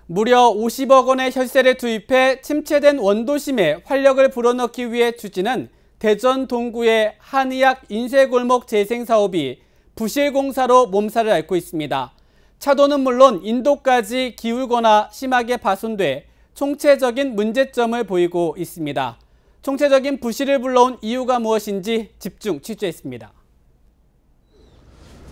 무려 50억 원의 혈세를 투입해 침체된 원도심에 활력을 불어넣기 위해 추진한 대전 동구의 한의학 인쇄골목 재생사업이 부실공사로 몸살을 앓고 있습니다. 차도는 물론 인도까지 기울거나 심하게 파손돼 총체적인 문제점을 보이고 있습니다. 총체적인 부실을 불러온 이유가 무엇인지 집중 취재했습니다.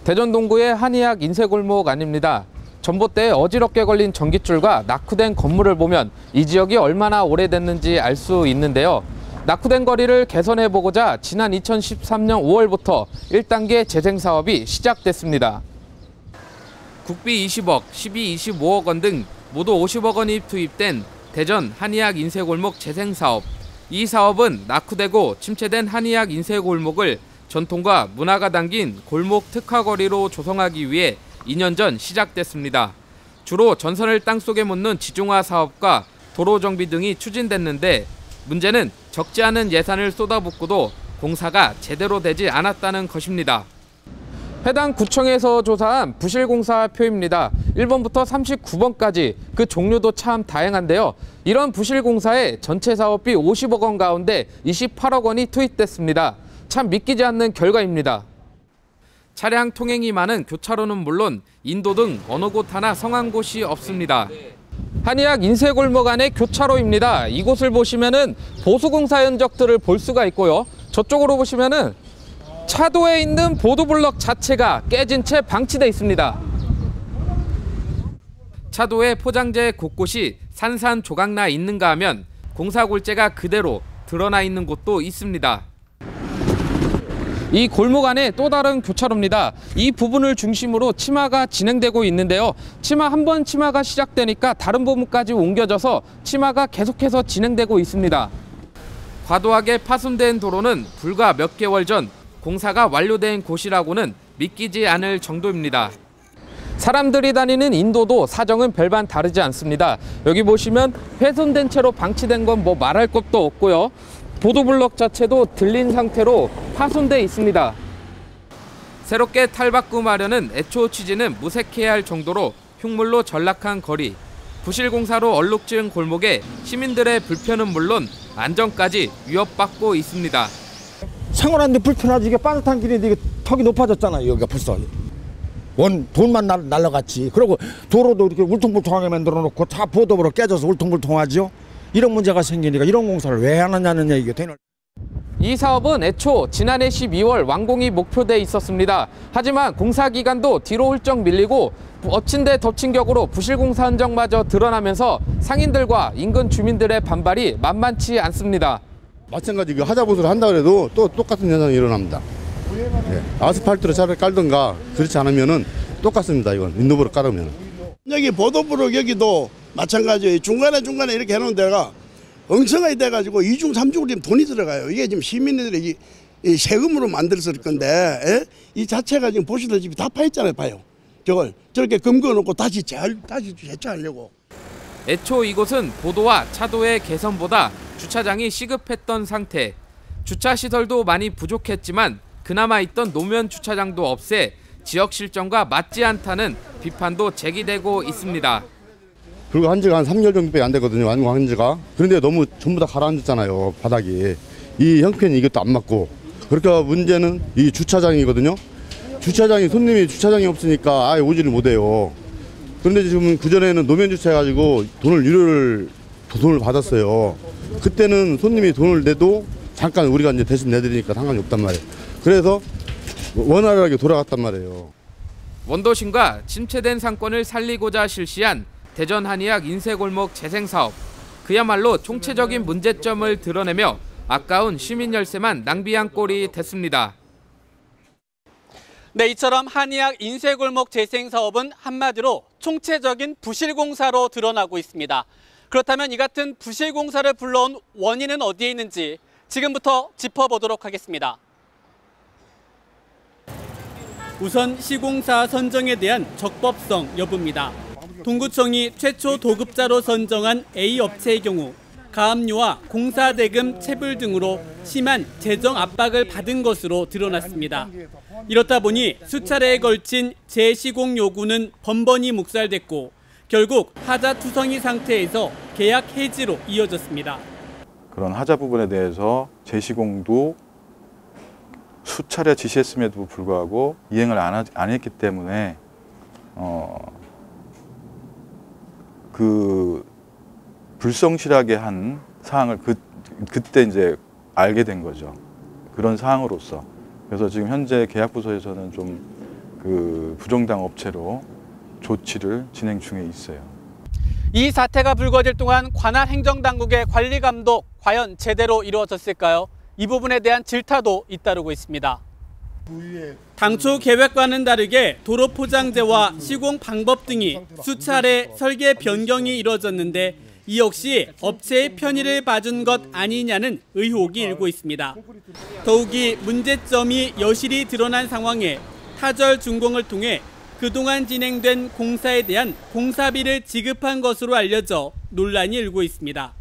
대전 동구의 한의학 인쇄골목 안입니다. 전봇대에 어지럽게 걸린 전깃줄과 낙후된 건물을 보면 이 지역이 얼마나 오래됐는지 알 수 있는데요. 낙후된 거리를 개선해보고자 지난 2013년 5월부터 1단계 재생사업이 시작됐습니다. 국비 20억, 시비 25억 원 등 모두 50억 원이 투입된 대전 한의학 인쇄골목 재생사업. 이 사업은 낙후되고 침체된 한의학 인쇄골목을 전통과 문화가 담긴 골목 특화거리로 조성하기 위해 2년 전 시작됐습니다. 주로 전선을 땅속에 묻는 지중화 사업과 도로 정비 등이 추진됐는데 문제는 적지 않은 예산을 쏟아붓고도 공사가 제대로 되지 않았다는 것입니다. 해당 구청에서 조사한 부실공사표입니다. 1번부터 39번까지 그 종류도 참 다양한데요. 이런 부실공사에 전체 사업비 50억 원 가운데 28억 원이 투입됐습니다. 참 믿기지 않는 결과입니다. 차량 통행이 많은 교차로는 물론 인도 등 어느 곳 하나 성한 곳이 없습니다. 한의학 인쇄골목 안의 교차로입니다. 이곳을 보시면은 보수공사 흔적들을 볼 수가 있고요. 저쪽으로 보시면은 차도에 있는 보도블럭 자체가 깨진 채 방치돼 있습니다. 차도에 포장재 곳곳이 산산조각나 있는가 하면 공사 골재가 그대로 드러나 있는 곳도 있습니다. 이 골목 안에 또 다른 교차로입니다. 이 부분을 중심으로 침하가 진행되고 있는데요. 한 번 침하가 시작되니까 다른 부분까지 옮겨져서 침하가 계속해서 진행되고 있습니다. 과도하게 파손된 도로는 불과 몇 개월 전 공사가 완료된 곳이라고는 믿기지 않을 정도입니다. 사람들이 다니는 인도도 사정은 별반 다르지 않습니다. 여기 보시면 훼손된 채로 방치된 건 뭐 말할 것도 없고요. 보도블럭 자체도 들린 상태로 파손돼 있습니다. 새롭게 탈바꿈하려는 애초 취지는 무색해야 할 정도로 흉물로 전락한 거리, 부실공사로 얼룩진 골목에 시민들의 불편은 물론 안전까지 위협받고 있습니다. 생활하는데 불편하지. 이게 빠듯한 길인데 이게 턱이 높아졌잖아요. 여기가 벌써 돈만 날라갔지. 그리고 도로도 이렇게 울퉁불퉁하게 만들어 놓고 다 보도로 깨져서 울퉁불퉁하죠. 이런 문제가 생기니까 이런 공사를 왜 하느냐는 얘기가 되는. 이 사업은 애초 지난해 12월 완공이 목표돼 있었습니다. 하지만 공사 기간도 뒤로 훌쩍 밀리고 엎친 데 덮친 격으로 부실공사 흔적마저 드러나면서 상인들과 인근 주민들의 반발이 만만치 않습니다. 마찬가지 하자보수를 한다 그래도 또 똑같은 현상이 일어납니다. 네. 아스팔트로 차를 깔든가 그렇지 않으면은 똑같습니다. 이건 인도브로 깔으면. 여기 보도브록 여기도 마찬가지예요. 중간에 이렇게 해놓은 데가 엉성하게 돼가지고 2중 3중으로 돈이 들어가요. 이게 지금 시민들이 이 세금으로 만들었을 건데, 에? 이 자체가 지금 보시던 집이 다 파있잖아요. 봐요. 저걸 저렇게 검거놓고 다시 재차하려고. 애초 이곳은 보도와 차도의 개선보다 주차장이 시급했던 상태. 주차 시설도 많이 부족했지만 그나마 있던 노면 주차장도 없애 지역 실정과 맞지 않다는 비판도 제기되고 있습니다. 그리고 한 지가 한 3개월 정도밖에 안 되거든요. 완공한 지가. 그런데 너무 전부 다 가라앉았잖아요. 바닥이. 이 형편이 이것도 안 맞고. 그러니까 문제는 이 주차장이거든요. 손님이 주차장이 없으니까 아예 오지를 못해요. 그런데 지금 그전에는 노면 주차해가지고 돈을 받았어요. 그때는 손님이 돈을 내도 잠깐 우리가 이제 대신 내드리니까 상관이 없단 말이에요. 그래서 원활하게 돌아갔단 말이에요. 원도심과 침체된 상권을 살리고자 실시한 대전 한의학 인쇄골목 재생사업. 그야말로 총체적인 문제점을 드러내며 아까운 시민 열세만 낭비한 꼴이 됐습니다. 네, 이처럼 한의학 인쇄골목 재생사업은 한마디로 총체적인 부실공사로 드러나고 있습니다. 그렇다면 이 같은 부실공사를 불러온 원인은 어디에 있는지 지금부터 짚어보도록 하겠습니다. 우선 시공사 선정에 대한 적법성 여부입니다. 동구청이 최초 도급자로 선정한 A 업체의 경우 가압류와 공사대금 체불 등으로 심한 재정 압박을 받은 것으로 드러났습니다. 이렇다 보니 수차례에 걸친 재시공 요구는 번번이 묵살됐고 결국 하자 투성이 상태에서 계약 해지로 이어졌습니다. 그런 하자 부분에 대해서 재시공도 수차례 지시했음에도 불구하고 이행을 안 했기 때문에 그 불성실하게 한 사항을 그때 이제 알게 된 거죠. 그런 사항으로서. 그래서 지금 현재 계약부서에서는 좀 그 부정당 업체로 조치를 진행 중에 있어요. 이 사태가 불거질 동안 관할 행정당국의 관리 감독 과연 제대로 이루어졌을까요? 이 부분에 대한 질타도 잇따르고 있습니다. 당초 계획과는 다르게 도로 포장재와 시공 방법 등이 수차례 설계 변경이 이뤄졌는데 이 역시 업체의 편의를 봐준 것 아니냐는 의혹이 일고 있습니다. 더욱이 문제점이 여실히 드러난 상황에 타절 준공을 통해 그동안 진행된 공사에 대한 공사비를 지급한 것으로 알려져 논란이 일고 있습니다.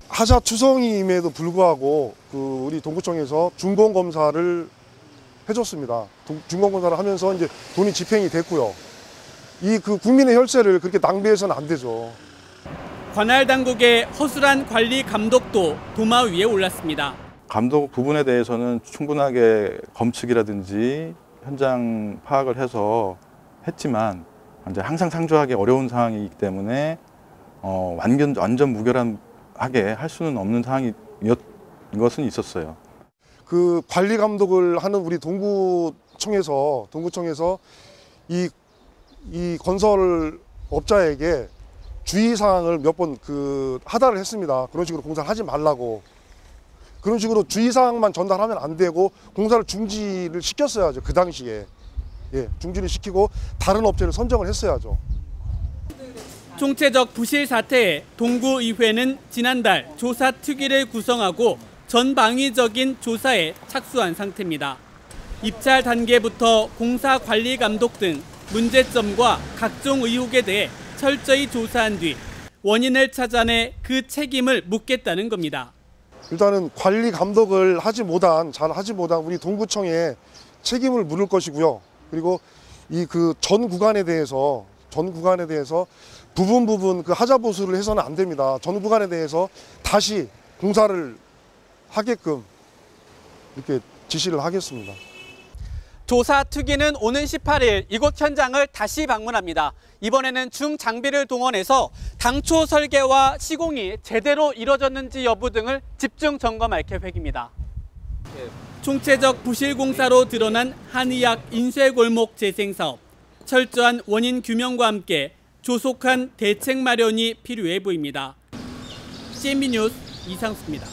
하자 투성임에도 불구하고 우리 동구청에서 준공 검사를 해줬습니다. 준공 검사를 하면서 이제 돈이 집행이 됐고요. 이 국민의 혈세를 그렇게 낭비해서는 안 되죠. 관할 당국의 허술한 관리 감독도 도마 위에 올랐습니다. 감독 부분에 대해서는 충분하게 검측이라든지 현장 파악을 해서 했지만 이제 항상 상주하기 어려운 상황이기 때문에 완전 무결하게 할 수는 없는 상황인 것은 있었어요. 그 관리 감독을 하는 우리 동구청에서 이 건설 업자에게 주의사항을 몇 번 하달을 했습니다. 그런 식으로 공사를 하지 말라고. 그런 식으로 주의사항만 전달하면 안 되고 공사를 중지를 시켰어야죠. 그 당시에. 예, 중지를 시키고 다른 업체를 선정을 했어야죠. 총체적 부실 사태에 동구의회는 지난달 조사특위를 구성하고 전방위적인 조사에 착수한 상태입니다. 입찰 단계부터 공사 관리 감독 등 문제점과 각종 의혹에 대해 철저히 조사한 뒤 원인을 찾아내 그 책임을 묻겠다는 겁니다. 일단은 관리 감독을 잘 하지 못한 우리 동구청에 책임을 물을 것이고요. 그리고 이 전 구간에 대해서 부분 하자 보수를 해서는 안 됩니다. 전 구간에 대해서 다시 공사를 하게끔 이렇게 지시를 하겠습니다. 조사특위는 오는 18일 이곳 현장을 다시 방문합니다. 이번에는 중장비를 동원해서 당초 설계와 시공이 제대로 이뤄졌는지 여부 등을 집중 점검할 계획입니다. 총체적 부실 공사로 드러난 한의학 인쇄골목 재생사업. 철저한 원인 규명과 함께 조속한 대책 마련이 필요해 보입니다. CNB 뉴스 이상수입니다.